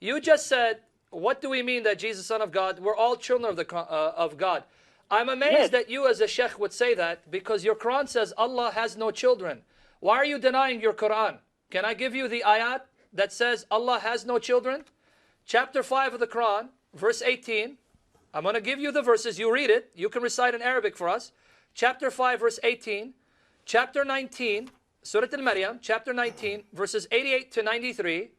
You just said, what do we mean that Jesus is the Son of God? We're all children of God. I'm amazed that you as a sheikh would say that, because your Quran says Allah has no children. Why are you denying your Quran? Can I give you the ayat that says Allah has no children? Chapter 5 of the Quran, verse 18. I'm going to give you the verses. You read it. You can recite in Arabic for us. Chapter 5, verse 18. Chapter 19, Surah Al-Maryam, chapter 19, verses 88 to 93.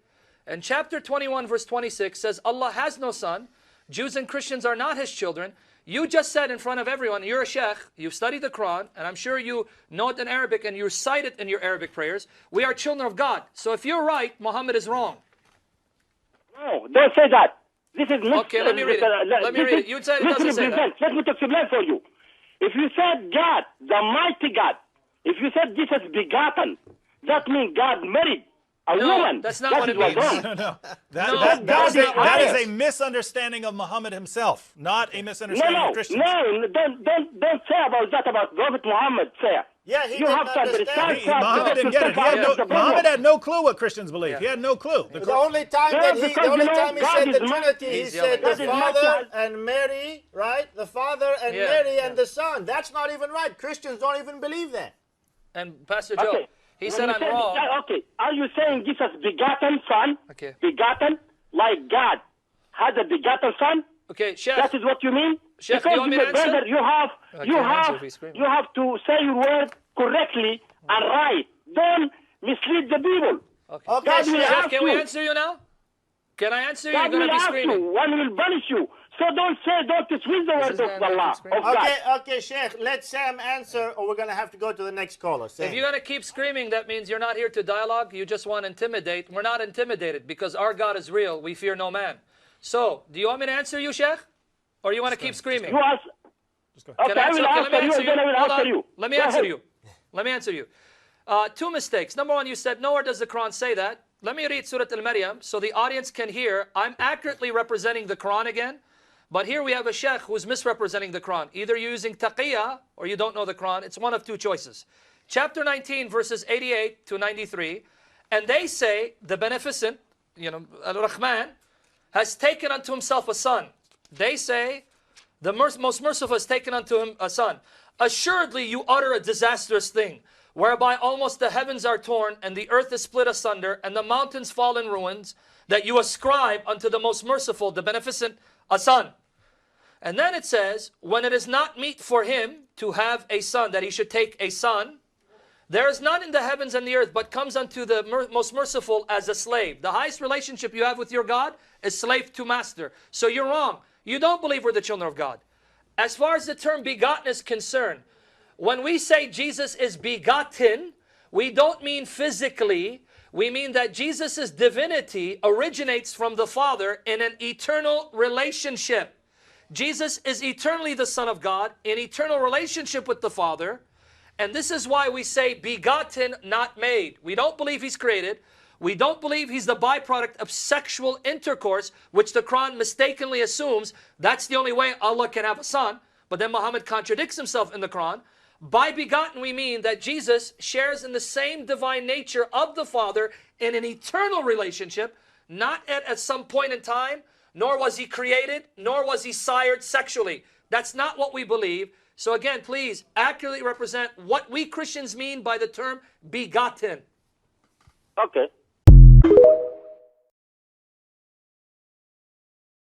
And chapter 21, verse 26 says, Allah has no son. Jews and Christians are not his children. You just said in front of everyone, you're a sheikh, you've studied the Quran, and I'm sure you know it in Arabic and you recite it in your Arabic prayers. We are children of God. So if you're right, Muhammad is wrong. No, don't say that. This is okay, let me read it. Let me read it. You said it doesn't say that. Let me explain for you. If you said God, the mighty God, if you said Jesus begotten, that means God married a woman. That's not what it means. No. That is a misunderstanding of Muhammad himself, not a misunderstanding of Christians. No, don't say about that about Prophet Muhammad. Say. Yeah, he didn't understand. Muhammad didn't get it. Muhammad had no clue what Christians believe. He had no clue. The only time he said the Trinity, he said the Father and Mary, right? The Father and Mary and the Son. That's not even right. Christians don't even believe that. And Pastor Joe, he said I'm wrong. Okay, are you saying Jesus begotten Son? Okay. Begotten, like God had a begotten Son? Okay, Sheikh. That is what you mean? Sheikh, because you want me to answer? Brother, you have to say your word correctly and right. Don't mislead the people. Okay. Sheikh, can we answer you now? Can I answer you? You're going to be screaming. One will punish you. So don't dismiss the word of Allah. Okay, Sheikh, let Sam answer, or we're going to have to go to the next caller. Sam. If you're going to keep screaming, that means you're not here to dialogue. You just want to intimidate. We're not intimidated because our God is real. We fear no man. So, do you want me to answer you, Sheikh? Or you want to keep screaming? You ask. Okay, I will answer you, then I will answer you. Let me answer you. Let me answer you. Two mistakes. Number one, you said, nowhere does the Quran say that. Let me read Surah Al-Maryam so the audience can hear. I'm accurately representing the Quran again. But here we have a sheikh who's misrepresenting the Quran. Either you're using taqiyya or you don't know the Quran. It's one of two choices. Chapter 19, verses 88 to 93. And they say, the beneficent, Al-Rahman, has taken unto himself a son. They say, the most merciful has taken unto him a son. Assuredly you utter a disastrous thing, whereby almost the heavens are torn, and the earth is split asunder, and the mountains fall in ruins, that you ascribe unto the most merciful, the beneficent, a son. And then it says, when it is not meet for him to have a son, that he should take a son, there is none in the heavens and the earth, but comes unto the most merciful as a slave. The highest relationship you have with your God is slave to master. So you're wrong. You don't believe we're the children of God. As far as the term begotten is concerned, when we say Jesus is begotten, we don't mean physically. We mean that Jesus' divinity originates from the Father in an eternal relationship. Jesus is eternally the Son of God, in eternal relationship with the Father. And this is why we say begotten, not made. We don't believe he's created. We don't believe he's the byproduct of sexual intercourse, which the Quran mistakenly assumes that's the only way Allah can have a son. But then Muhammad contradicts himself in the Quran. By begotten, we mean that Jesus shares in the same divine nature of the Father in an eternal relationship, not at some point in time, nor was he created, nor was he sired sexually. That's not what we believe. So again, please accurately represent what we Christians mean by the term begotten. Okay.